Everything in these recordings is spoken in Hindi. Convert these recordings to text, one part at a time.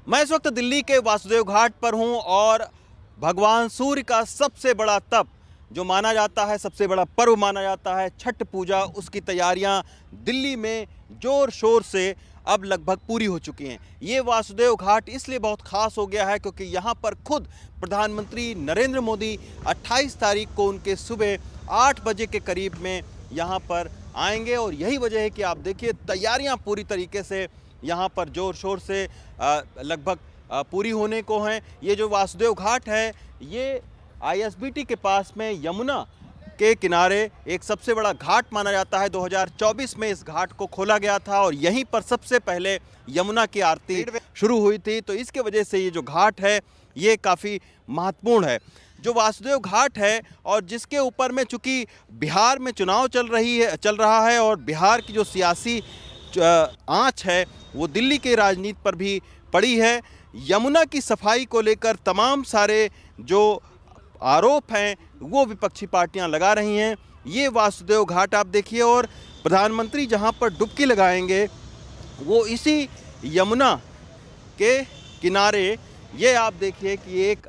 मैं इस वक्त दिल्ली के वासुदेव घाट पर हूं और भगवान सूर्य का सबसे बड़ा तप जो माना जाता है, सबसे बड़ा पर्व माना जाता है छठ पूजा, उसकी तैयारियां दिल्ली में जोर शोर से अब लगभग पूरी हो चुकी हैं। ये वासुदेव घाट इसलिए बहुत खास हो गया है क्योंकि यहाँ पर खुद प्रधानमंत्री नरेंद्र मोदी 28 तारीख को उनके सुबह 8 बजे के करीब में यहाँ पर आएंगे और यही वजह है कि आप देखिए तैयारियां पूरी तरीके से यहाँ पर जोर शोर से लगभग पूरी होने को हैं। ये जो वासुदेव घाट है ये आईएसबीटी के पास में यमुना के किनारे एक सबसे बड़ा घाट माना जाता है। 2024 में इस घाट को खोला गया था और यहीं पर सबसे पहले यमुना की आरती शुरू हुई थी, तो इसके वजह से ये जो घाट है ये काफ़ी महत्वपूर्ण है। जो वासुदेव घाट है और जिसके ऊपर में चूँकि बिहार में चुनाव चल रहा है और बिहार की जो सियासी आँच है वो दिल्ली के राजनीति पर भी पड़ी है। यमुना की सफाई को लेकर तमाम सारे जो आरोप हैं वो विपक्षी पार्टियां लगा रही हैं। ये वासुदेव घाट आप देखिए और प्रधानमंत्री जहां पर डुबकी लगाएंगे वो इसी यमुना के किनारे, ये आप देखिए कि एक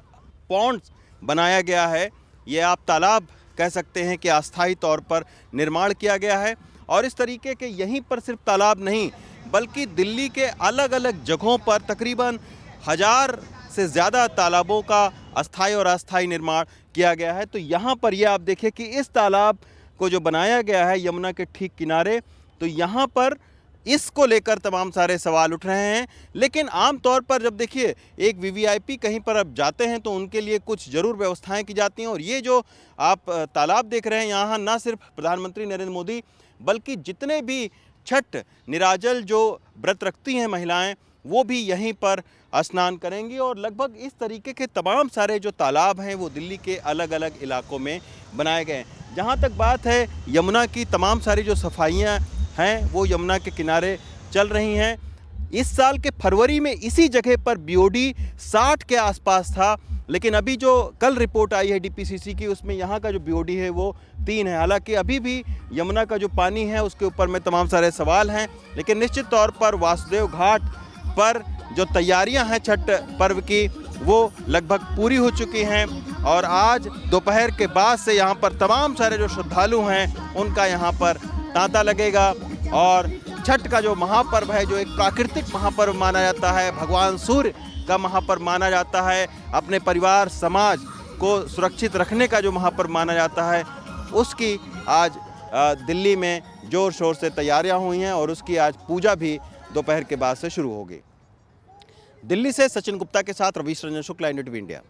पॉन्ड बनाया गया है। ये आप तालाब कह सकते हैं कि अस्थायी तौर पर निर्माण किया गया है और इस तरीके के यहीं पर सिर्फ तालाब नहीं बल्कि दिल्ली के अलग अलग जगहों पर तकरीबन 1000 से ज़्यादा तालाबों का अस्थायी और अस्थायी निर्माण किया गया है। तो यहाँ पर ये आप देखिए कि इस तालाब को जो बनाया गया है यमुना के ठीक किनारे, तो यहाँ पर इसको लेकर तमाम सारे सवाल उठ रहे हैं। लेकिन आम तौर पर जब देखिए एक वीवीआईपी कहीं पर अब जाते हैं तो उनके लिए कुछ ज़रूर व्यवस्थाएं की जाती हैं और ये जो आप तालाब देख रहे हैं यहाँ ना सिर्फ प्रधानमंत्री नरेंद्र मोदी बल्कि जितने भी छठ निराजल जो व्रत रखती हैं महिलाएं वो भी यहीं पर स्नान करेंगी और लगभग इस तरीके के तमाम सारे जो तालाब हैं वो दिल्ली के अलग अलग इलाकों में बनाए गए हैं। जहाँ तक बात है यमुना की, तमाम सारी जो सफाइयाँ हैं वो यमुना के किनारे चल रही हैं। इस साल के फरवरी में इसी जगह पर बीओडी 60 के आसपास था, लेकिन अभी जो कल रिपोर्ट आई है डीपीसीसी की उसमें यहाँ का जो बीओडी है वो 3 है। हालांकि अभी भी यमुना का जो पानी है उसके ऊपर में तमाम सारे सवाल हैं, लेकिन निश्चित तौर पर वासुदेव घाट पर जो तैयारियां हैं छठ पर्व की वो लगभग पूरी हो चुकी हैं और आज दोपहर के बाद से यहाँ पर तमाम सारे जो श्रद्धालु हैं उनका यहाँ पर तांता लगेगा और छठ का जो महापर्व है, जो एक प्राकृतिक महापर्व माना जाता है, भगवान सूर्य का महापर्व माना जाता है, अपने परिवार समाज को सुरक्षित रखने का जो महापर्व माना जाता है, उसकी आज दिल्ली में जोर शोर से तैयारियां हुई हैं और उसकी आज पूजा भी दोपहर के बाद से शुरू होगी। दिल्ली से सचिन गुप्ता के साथ रवीश रंजन शुक्ला, NDTV इंडिया।